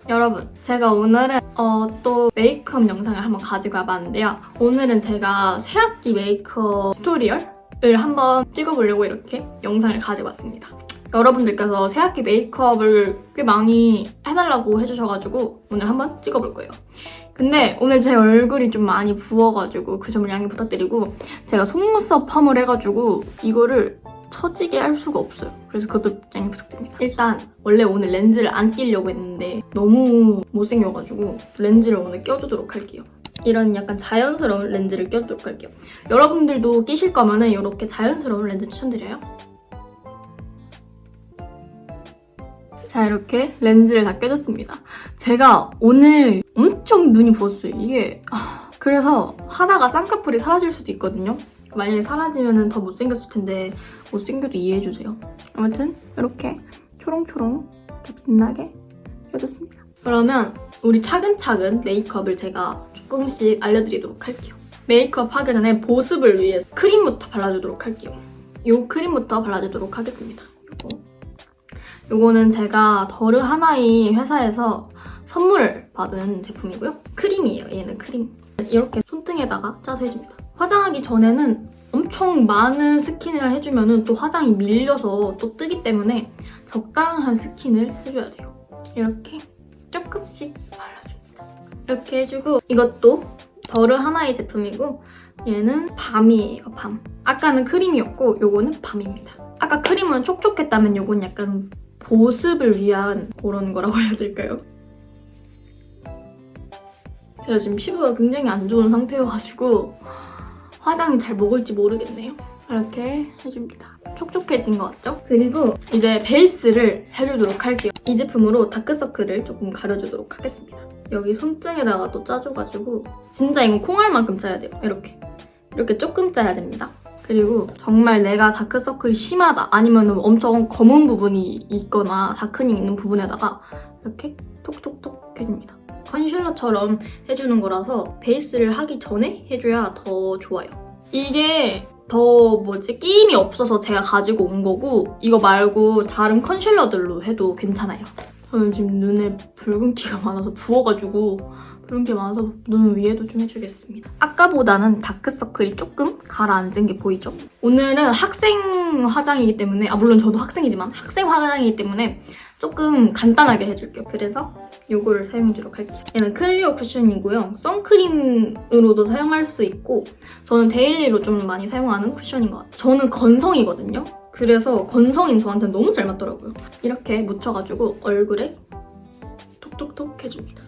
여러분, 제가 오늘은 또 메이크업 영상을 한번 가지고 와봤는데요. 오늘은 제가 새학기 메이크업 튜토리얼을 한번 찍어보려고 이렇게 영상을 가지고 왔습니다. 여러분들께서 새학기 메이크업을 꽤 많이 해달라고 해주셔가지고 오늘 한번 찍어볼 거예요. 근데 오늘 제 얼굴이 좀 많이 부어가지고 그 점을 양해 부탁드리고, 제가 속눈썹 펌을 해가지고 이거를 처지게 할 수가 없어요. 그래서 그것도 양해 부탁드립니다. 일단 원래 오늘 렌즈를 안 끼려고 했는데 너무 못생겨가지고 렌즈를 오늘 껴주도록 할게요. 이런 약간 자연스러운 렌즈를 껴주도록 할게요. 여러분들도 끼실 거면은 이렇게 자연스러운 렌즈 추천드려요. 자, 이렇게 렌즈를 다 껴줬습니다. 제가 오늘 엄청 눈이 부었어요. 이게 그래서 하다가 쌍꺼풀이 사라질 수도 있거든요. 만약에 사라지면 더 못생겼을 텐데 못생겨도 이해해주세요. 아무튼 이렇게 초롱초롱 이렇게 빛나게 껴줬습니다. 그러면 우리 차근차근 메이크업을 제가 조금씩 알려드리도록 할게요. 메이크업 하기 전에 보습을 위해서 크림부터 발라주도록 할게요. 이 크림부터 발라주도록 하겠습니다. 요거는 제가 더르 하나이 회사에서 선물을 받은 제품이고요. 크림이에요. 얘는 크림. 이렇게 손등에다가 짜서 해줍니다. 화장하기 전에는 엄청 많은 스킨을 해주면 또 화장이 밀려서 또 뜨기 때문에 적당한 스킨을 해줘야 돼요. 이렇게 조금씩 발라줍니다. 이렇게 해주고, 이것도 더르 하나이 제품이고 얘는 밤이에요. 밤. 아까는 크림이었고 요거는 밤입니다. 아까 크림은 촉촉했다면 요건 약간 보습을 위한 그런 거라고 해야 될까요? 제가 지금 피부가 굉장히 안 좋은 상태여가지고 화장이 잘 먹을지 모르겠네요. 이렇게 해줍니다. 촉촉해진 것 같죠? 그리고 이제 베이스를 해주도록 할게요. 이 제품으로 다크서클을 조금 가려주도록 하겠습니다. 여기 손등에다가 또 짜줘가지고 진짜 이건 콩알만큼 짜야 돼요. 이렇게 조금 짜야 됩니다. 그리고 정말 내가 다크서클이 심하다, 아니면 엄청 검은 부분이 있거나 다크닝 있는 부분에다가 이렇게 톡톡톡 해줍니다. 컨실러처럼 해주는 거라서 베이스를 하기 전에 해줘야 더 좋아요. 이게 더 끼임이 없어서 제가 가지고 온 거고, 이거 말고 다른 컨실러들로 해도 괜찮아요. 저는 지금 눈에 붉은기가 많아서 부어가지고 붉은기 많아서 눈 위에도 좀 해주겠습니다. 아까보다는 다크서클이 조금 가라앉은 게 보이죠? 오늘은 학생 화장이기 때문에, 물론 저도 학생이지만 학생 화장이기 때문에 조금 간단하게 해줄게요. 그래서 이거를 사용해주도록 할게요. 얘는 클리오 쿠션이고요. 선크림으로도 사용할 수 있고 저는 데일리로 좀 많이 사용하는 쿠션인 것 같아요. 저는 건성이거든요. 그래서 건성인 저한테는 너무 잘 맞더라고요. 이렇게 묻혀가지고 얼굴에 톡톡톡 해줍니다.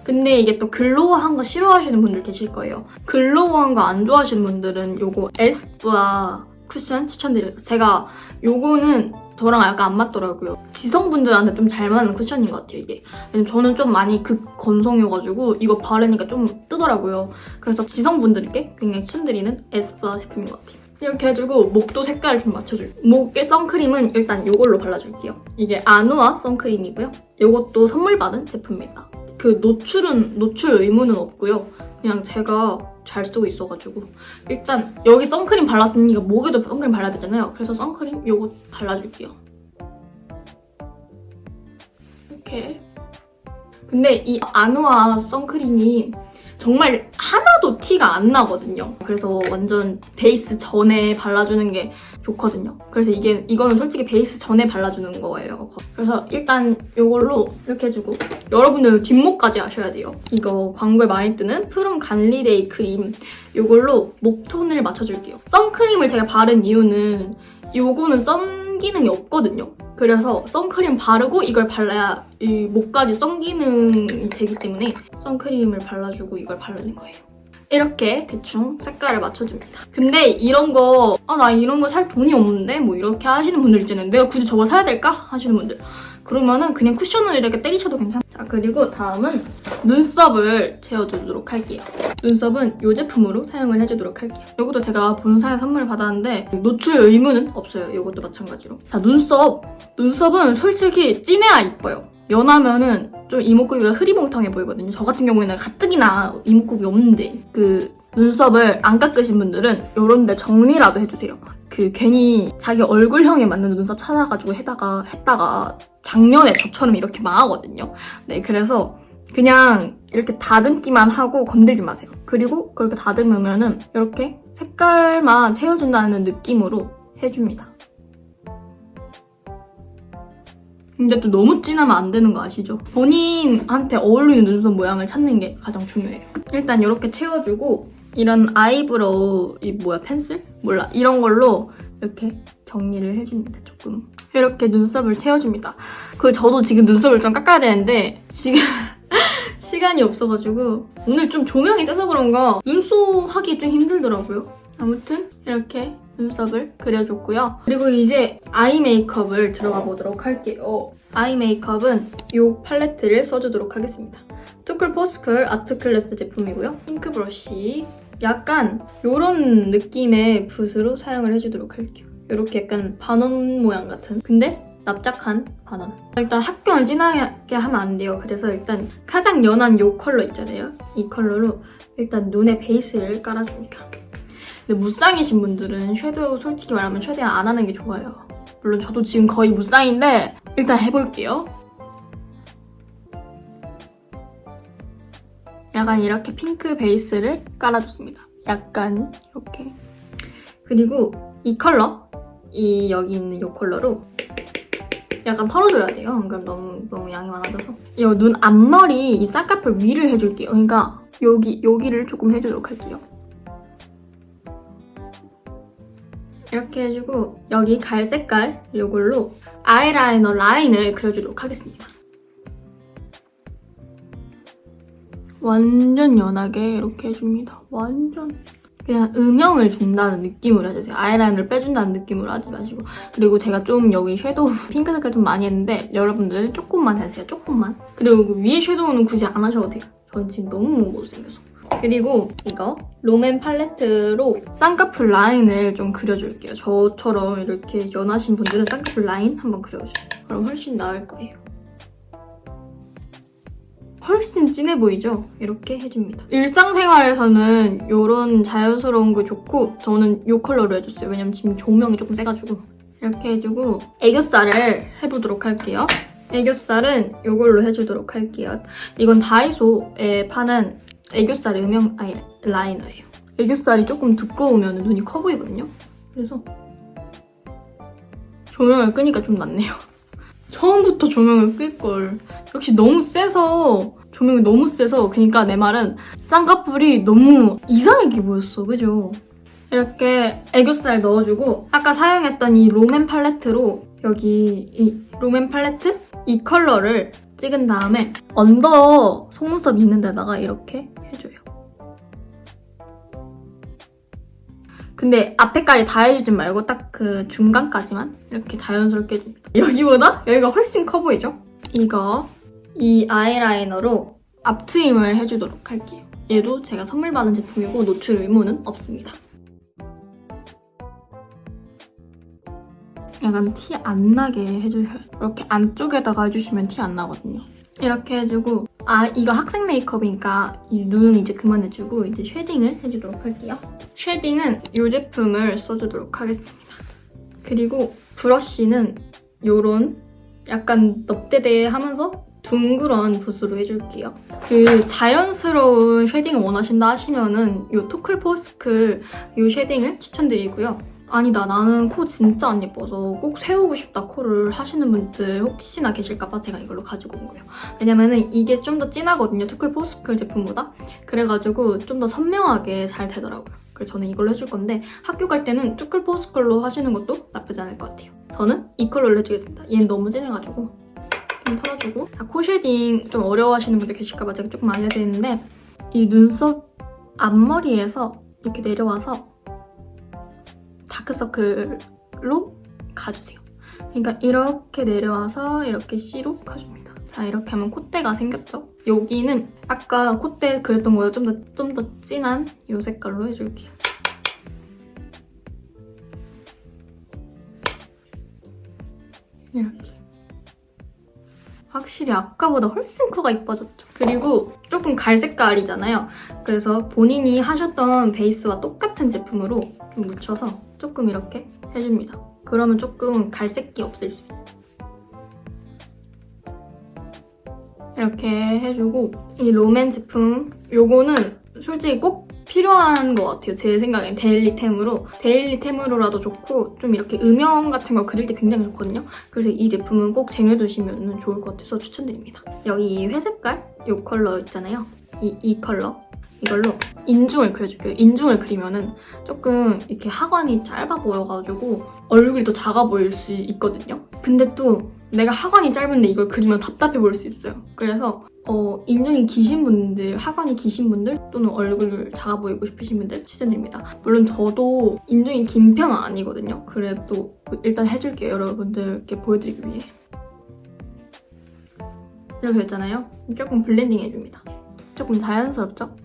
근데 이게 또 글로우한 거 싫어하시는 분들 계실 거예요. 글로우한 거 안 좋아하시는 분들은 요거 에스쁘아 쿠션 추천드려요. 제가 요거는 저랑 약간 안 맞더라고요. 지성분들한테 좀 잘 맞는 쿠션인 것 같아요, 이게. 왜냐면 저는 좀 많이 극건성이어가지고 이거 바르니까 좀 뜨더라고요. 그래서 지성분들께 굉장히 추천드리는 에스쁘아 제품인 것 같아요. 이렇게 해주고 목도 색깔을 좀 맞춰줄게요. 목에 선크림은 일단 이걸로 발라줄게요. 이게 아누아 선크림이고요. 이것도 선물 받은 제품입니다. 그 노출 의무는 없고요. 그냥 제가 잘 쓰고 있어가지고 일단 여기 선크림 발랐으니까 목에도 선크림 발라야 되잖아요. 그래서 선크림 요거 발라줄게요. 이렇게. 근데 이 아누아 선크림이 정말 하나도 티가 안 나거든요. 그래서 완전 베이스 전에 발라주는 게 좋거든요. 그래서 이거는 솔직히 베이스 전에 발라주는 거예요. 그래서 일단 이걸로 이렇게 해주고, 여러분들 뒷목까지 하셔야 돼요. 이거 광고에 많이 뜨는 프롬 갈리데이 크림, 이걸로 목톤을 맞춰줄게요. 선크림을 제가 바른 이유는 이거는 선 기능이 없거든요. 그래서 선크림 바르고 이걸 발라야 이 목까지 선 기능이 되기 때문에 선크림을 발라주고 이걸 바르는 거예요. 이렇게 대충 색깔을 맞춰줍니다. 근데 이런 거, 나 이런 거 살 돈이 없는데? 뭐 이렇게 하시는 분들 있잖아요. 내가 굳이 저걸 사야 될까? 하시는 분들. 그러면은 그냥 쿠션을 이렇게 때리셔도 괜찮아요. 자, 그리고 다음은 눈썹을 채워주도록 할게요. 눈썹은 이 제품으로 사용을 해주도록 할게요. 이것도 제가 본사에 선물을 받았는데 노출 의무는 없어요. 이것도 마찬가지로. 자, 눈썹은 솔직히 진해야 이뻐요. 연하면은 좀 이목구비가 흐리멍텅해 보이거든요. 저 같은 경우에는 가뜩이나 이목구비 없는데 눈썹을 안 깎으신 분들은 이런 데 정리라도 해주세요. 그 괜히 자기 얼굴형에 맞는 눈썹 찾아가지고 했다가 작년에 저처럼 이렇게 망하거든요. 네, 그래서 그냥 이렇게 다듬기만 하고 건들지 마세요. 그리고 그렇게 다듬으면은 이렇게 색깔만 채워준다는 느낌으로 해줍니다. 근데 또 너무 진하면 안 되는 거 아시죠? 본인한테 어울리는 눈썹 모양을 찾는 게 가장 중요해요. 일단 이렇게 채워주고 이런 아이브로우, 펜슬? 몰라. 이런 걸로 이렇게 정리를 해줍니다, 조금. 이렇게 눈썹을 채워줍니다. 그리고 저도 지금 눈썹을 좀 깎아야 되는데 지금 시간이 없어가지고 오늘 좀 조명이 세서 그런가 눈썹 하기 좀 힘들더라고요. 아무튼 이렇게 눈썹을 그려줬고요. 그리고 이제 아이 메이크업을 들어가 보도록 할게요. 아이 메이크업은 이 팔레트를 써주도록 하겠습니다. 투쿨포스쿨 아트클래스 제품이고요. 핑크 브러쉬. 약간 이런 느낌의 붓으로 사용을 해주도록 할게요. 이렇게 약간 반원 모양 같은. 근데 납작한 반원. 일단 학교는 진하게 하면 안 돼요. 그래서 일단 가장 연한 이 컬러 있잖아요. 이 컬러로 일단 눈에 베이스를 깔아줍니다. 근데 무쌍이신 분들은 섀도우 솔직히 말하면 최대한 안 하는 게 좋아요. 물론 저도 지금 거의 무쌍인데 일단 해볼게요. 약간 이렇게 핑크 베이스를 깔아줬습니다. 약간 이렇게. 그리고 이 컬러, 여기 있는 이 컬러로 약간 털어줘야 돼요. 안 그러면 너무 양이 많아져서. 이 눈 앞머리 이 쌍꺼풀 위를 해줄게요. 그러니까 여기를 조금 해주도록 할게요. 이렇게 해주고 여기 갈색깔 이걸로 아이라이너 라인을 그려주도록 하겠습니다. 완전 연하게 이렇게 해줍니다. 완전 그냥 음영을 준다는 느낌으로 해주세요. 아이라인을 빼준다는 느낌으로 하지 마시고. 그리고 제가 좀 여기 섀도우 핑크 색깔 좀 많이 했는데 여러분들 조금만 해주세요. 조금만. 그리고 그 위에 섀도우는 굳이 안 하셔도 돼요. 저는 지금 너무 못생겨서. 그리고 이거 롬앤 팔레트로 쌍꺼풀 라인을 좀 그려줄게요. 저처럼 이렇게 연하신 분들은 쌍꺼풀 라인 한번 그려주세요. 그럼 훨씬 나을 거예요. 훨씬 진해 보이죠? 이렇게 해줍니다. 일상생활에서는 이런 자연스러운 거 좋고 저는 이 컬러로 해줬어요. 왜냐면 지금 조명이 조금 세가지고. 이렇게 해주고 애교살을 해보도록 할게요. 애교살은 이걸로 해주도록 할게요. 이건 다이소에 파는 애교살 음영 라이너예요. 애교살이 조금 두꺼우면 눈이 커 보이거든요. 그래서 조명을 끄니까 좀 낫네요. 처음부터 조명을 끌걸. 역시 너무 세서 조명이 너무 세서 그러니까 내 말은 쌍꺼풀이 너무 이상하게 보였어. 그죠? 이렇게 애교살 넣어주고 아까 사용했던 이 롬앤 팔레트로 여기 이 롬앤 팔레트? 이 컬러를 찍은 다음에 언더 속눈썹 있는 데다가 이렇게 해줘요. 근데 앞에까지 다 해주지 말고 딱 그 중간까지만 이렇게 자연스럽게 해줍니다. 여기보다 여기가 훨씬 커 보이죠? 이 아이라이너로 앞트임을 해주도록 할게요. 얘도 제가 선물 받은 제품이고 노출 의무는 없습니다. 약간 티 안 나게 해주셔야 돼요. 이렇게 안쪽에다가 해주시면 티 안 나거든요. 이렇게 해주고 이거 학생 메이크업이니까 이 눈은 이제 그만해주고 이제 쉐딩을 해주도록 할게요. 쉐딩은 이 제품을 써주도록 하겠습니다. 그리고 브러쉬는 요런 약간 넙대대하면서 둥그런 붓으로 해줄게요. 그 자연스러운 쉐딩을 원하신다 하시면은 이 투쿨포스쿨 이 쉐딩을 추천드리고요. 아니다 나는 코 진짜 안 예뻐서 꼭 세우고 싶다 코를 하시는 분들 혹시나 계실까봐 제가 이걸로 가지고 온 거예요. 왜냐면은 이게 좀 더 진하거든요. 투쿨포스쿨 제품보다. 그래가지고 좀 더 선명하게 잘 되더라고요. 그래서 저는 이걸로 해줄 건데 학교 갈 때는 투쿨포스쿨로 하시는 것도 나쁘지 않을 것 같아요. 저는 이 컬러로 해주겠습니다. 얘는 너무 진해가지고 좀 털어주고. 코 쉐딩 좀 어려워하시는 분들 계실까봐 제가 조금 알려드리는데 이 눈썹 앞머리에서 이렇게 내려와서 다크서클로 가주세요. 그러니까 이렇게 내려와서 이렇게 C로 가줍니다. 자, 이렇게 하면 콧대가 생겼죠? 여기는 아까 콧대 그렸던 거보다 좀 더 진한 이 색깔로 해줄게요. 이렇게. 확실히 아까보다 훨씬 코가 이뻐졌죠. 그리고 조금 갈색깔이잖아요. 그래서 본인이 하셨던 베이스와 똑같은 제품으로 좀 묻혀서 조금 이렇게 해줍니다. 그러면 조금 갈색기 없을 수 있어요. 이렇게 해주고 이 롬앤 제품 요거는 솔직히 꼭 필요한 것 같아요. 제 생각엔 데일리템으로라도 좋고 좀 이렇게 음영 같은 거 그릴 때 굉장히 좋거든요. 그래서 이 제품은 꼭 쟁여두시면 좋을 것 같아서 추천드립니다. 여기 이 회색깔 이 컬러 있잖아요. 이 컬러 이걸로 인중을 그려줄게요. 인중을 그리면은 조금 이렇게 하관이 짧아 보여가지고 얼굴이 더 작아 보일 수 있거든요. 근데 또 내가 하관이 짧은데 이걸 그리면 답답해 보일 수 있어요. 그래서 인중이 기신 분들, 하관이 기신 분들 또는 얼굴 작아 보이고 싶으신 분들 추천드립니다. 물론 저도 인중이 긴 편은 아니거든요. 그래도 일단 해줄게요. 여러분들께 보여드리기 위해. 이렇게 했잖아요. 조금 블렌딩 해줍니다. 조금 자연스럽죠?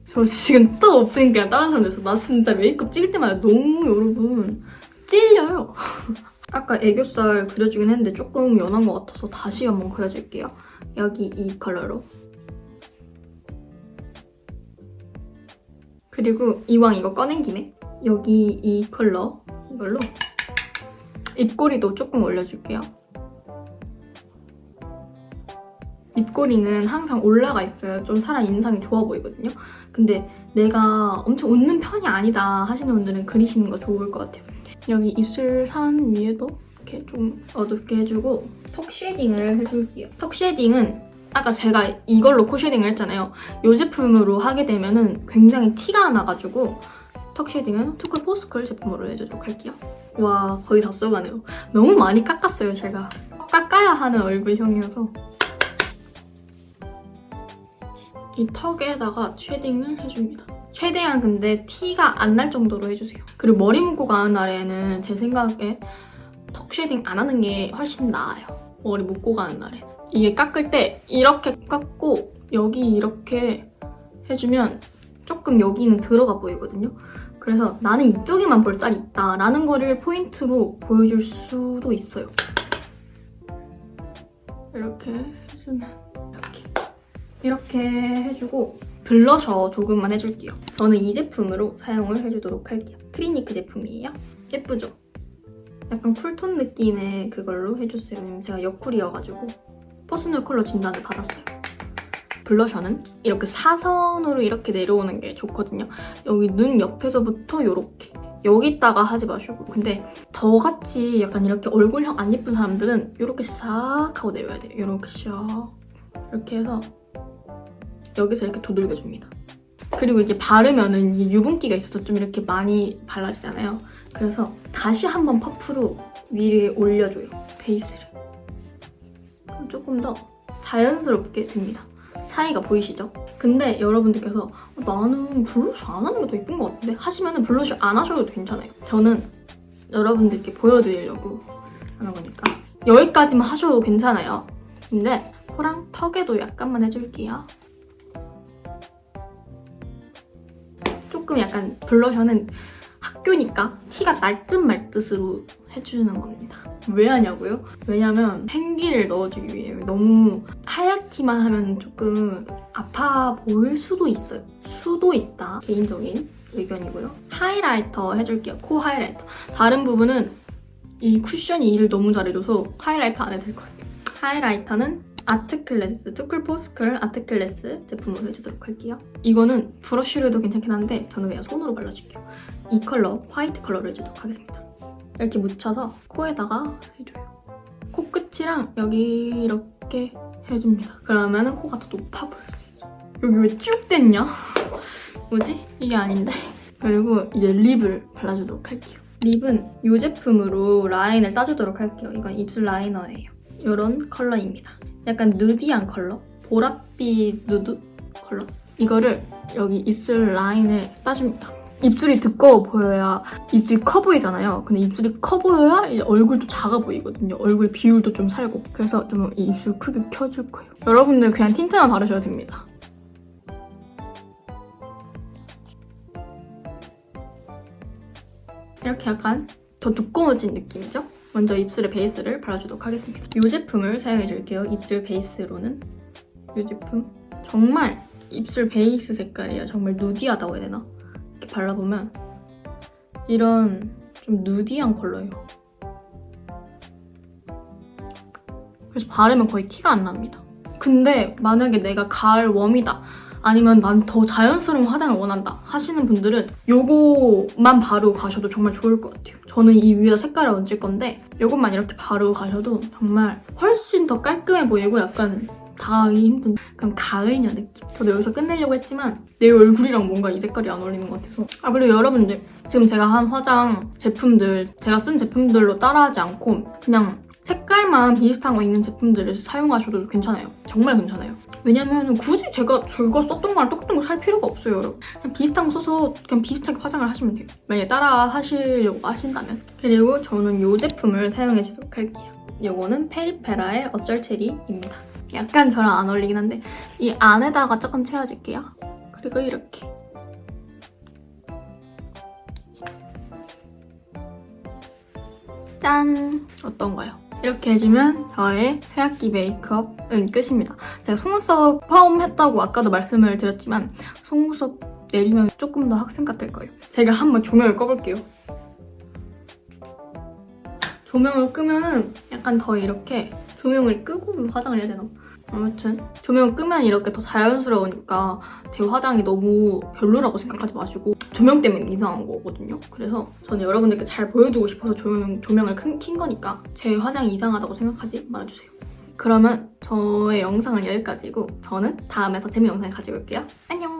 저 지금 또 오프닝 다른 사람 됐어. 나 진짜 메이크업 찍을 때마다 너무 여러분 찔려요. 아까 애교살 그려주긴 했는데 조금 연한 것 같아서 다시 한번 그려줄게요. 여기 이 컬러로. 그리고 이왕 이거 꺼낸 김에 여기 이 컬러 이걸로 입꼬리도 조금 올려줄게요. 입꼬리는 항상 올라가 있어요. 좀 사람 인상이 좋아 보이거든요. 근데 내가 엄청 웃는 편이 아니다 하시는 분들은 그리시는 거 좋을 것 같아요. 여기 입술산 위에도 이렇게 좀 어둡게 해주고 턱 쉐딩을 해줄게요. 턱 쉐딩은 아까 제가 이걸로 코 쉐딩을 했잖아요. 이 제품으로 하게 되면은 굉장히 티가 나가지고 턱 쉐딩은 투쿨 포스쿨 제품으로 해주도록 할게요. 와 거의 다 써가네요. 너무 많이 깎았어요 제가. 깎아야 하는 얼굴형이어서 이 턱에다가 쉐딩을 해줍니다. 최대한 근데 티가 안 날 정도로 해주세요. 그리고 머리 묶고 가는 날에는 제 생각에 턱 쉐딩 안 하는 게 훨씬 나아요. 머리 묶고 가는 날에. 이게 깎을 때 이렇게 깎고 여기 이렇게 해주면 조금 여기는 들어가 보이거든요. 그래서 나는 이쪽에만 볼살이 있다라는 거를 포인트로 보여줄 수도 있어요. 이렇게 해주면 이렇게 해주고 블러셔 조금만 해줄게요. 저는 이 제품으로 사용을 해주도록 할게요. 크리니크 제품이에요. 예쁘죠? 약간 쿨톤 느낌의 그걸로 해줬어요. 왜냐면 제가 여쿨이어가지고 퍼스널 컬러 진단을 받았어요. 블러셔는 이렇게 사선으로 이렇게 내려오는 게 좋거든요. 여기 눈 옆에서부터 이렇게 여기다가 하지 마시고 근데 저같이 약간 이렇게 얼굴형 안 예쁜 사람들은 이렇게 싹 하고 내려야 돼요. 이렇게 샥 이렇게 해서 여기서 이렇게 도돌겨줍니다. 그리고 이게 바르면은 이게 유분기가 있어서 좀 이렇게 많이 발라지잖아요. 그래서 다시 한번 퍼프로 위에 올려줘요. 베이스를. 그럼 조금 더 자연스럽게 됩니다. 차이가 보이시죠? 근데 여러분들께서 나는 블러셔 안 하는 게 더 예쁜 것 같은데 하시면은 블러셔 안 하셔도 괜찮아요. 저는 여러분들께 보여드리려고 하는 거니까 여기까지만 하셔도 괜찮아요. 근데 코랑 턱에도 약간만 해줄게요. 조금 약간 블러셔는 학교니까 티가 날 듯 말 듯으로 해주는 겁니다. 왜 하냐고요? 왜냐면 생기를 넣어주기 위해. 너무 하얗기만 하면 조금 아파 보일 수도 있어요. 수도 있다. 개인적인 의견이고요. 하이라이터 해줄게요. 코 하이라이터. 다른 부분은 이 쿠션이 일을 너무 잘해줘서 하이라이터 안 해도 될 것 같아요. 하이라이터는 아트클래스, 투쿨 포스쿨 아트클래스 제품으로 해주도록 할게요. 이거는 브러쉬로 해도 괜찮긴 한데 저는 그냥 손으로 발라줄게요. 이 컬러, 화이트 컬러로 해주도록 하겠습니다. 이렇게 묻혀서 코에다가 해줘요. 코끝이랑 여기 이렇게 해줍니다. 그러면 코가 더 높아 보일 수 있어. 여기 왜 쭉 됐냐? 뭐지? 이게 아닌데? 그리고 이제 립을 발라주도록 할게요. 립은 이 제품으로 라인을 따주도록 할게요. 이건 입술 라이너예요. 이런 컬러입니다. 약간 누디한 컬러? 보랏빛 누드 컬러? 이거를 여기 입술 라인에 따줍니다. 입술이 두꺼워 보여야 입술이 커 보이잖아요. 근데 입술이 커 보여야 이제 얼굴도 작아 보이거든요. 얼굴 비율도 좀 살고. 그래서 좀 이 입술 크게 켜줄 거예요. 여러분들 그냥 틴트만 바르셔도 됩니다. 이렇게 약간 더 두꺼워진 느낌이죠? 먼저 입술에 베이스를 발라주도록 하겠습니다. 이 제품을 사용해줄게요. 입술 베이스로는 이 제품 정말 입술 베이스 색깔이에요. 정말 누디하다고 해야 되나? 이렇게 발라보면 이런 좀 누디한 컬러예요. 그래서 바르면 거의 티가 안 납니다. 근데 만약에 내가 가을 웜이다, 아니면 난 더 자연스러운 화장을 원한다 하시는 분들은 요거만 바르고 가셔도 정말 좋을 것 같아요. 저는 이 위에다 색깔을 얹을 건데 요것만 이렇게 바르고 가셔도 정말 훨씬 더 깔끔해 보이고 약간 닿기 힘든 약간 가을녀 느낌. 저도 여기서 끝내려고 했지만 내 얼굴이랑 뭔가 이 색깔이 안 어울리는 것 같아서. 아, 그리고 여러분들 지금 제가 한 화장 제품들, 제가 쓴 제품들로 따라하지 않고 그냥 색깔만 비슷한 거 있는 제품들을 사용하셔도 괜찮아요. 정말 괜찮아요. 왜냐면 굳이 제가 썼던 거랑 똑같은 거 살 필요가 없어요, 여러분. 그냥 비슷한 거 써서 그냥 비슷하게 화장을 하시면 돼요. 만약에 따라 하시려고 하신다면. 그리고 저는 이 제품을 사용해주도록 할게요. 이거는 페리페라의 어쩔 체리입니다. 약간 저랑 안 어울리긴 한데 이 안에다가 조금 채워줄게요. 그리고 이렇게. 짠! 어떤가요? 이렇게 해주면 저의 새학기 메이크업은 끝입니다. 제가 속눈썹 파움했다고 아까도 말씀을 드렸지만 속눈썹 내리면 조금 더 학생 같을 거예요. 제가 한번 조명을 꺼볼게요. 조명을 끄면은 약간 더 이렇게 조명을 끄고 화장을 해야 되나? 아무튼 조명 끄면 이렇게 더 자연스러우니까 제 화장이 너무 별로라고 생각하지 마시고 조명 때문에 이상한 거거든요. 그래서 저는 여러분들께 잘 보여주고 싶어서 조명을 킨 거니까 제 화장이 이상하다고 생각하지 말아주세요. 그러면 저의 영상은 여기까지고 저는 다음에 더 재미있는 영상을 가지고 올게요. 안녕!